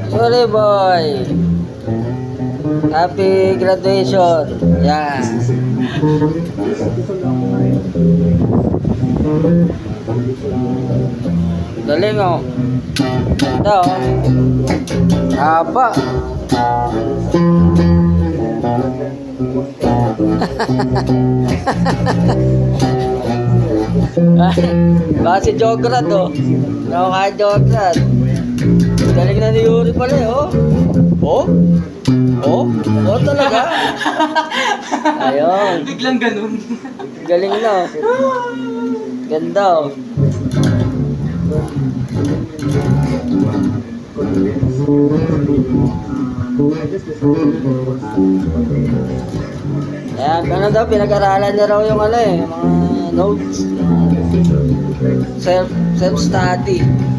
Sorry boy. Happy graduation. Yan. Galing oh. Ganda oh. Haba. Baka si Jograd oh. Nakakaya Jograd. Galing na ni Yuri pala eh oh. Oh? Oh? Oh talaga? Ayun. Biglang ganun. Galing na oh. Ganda oh. Ayan, ano daw, pinag-aralan niya raw yung ano eh, mga notes. Self-study.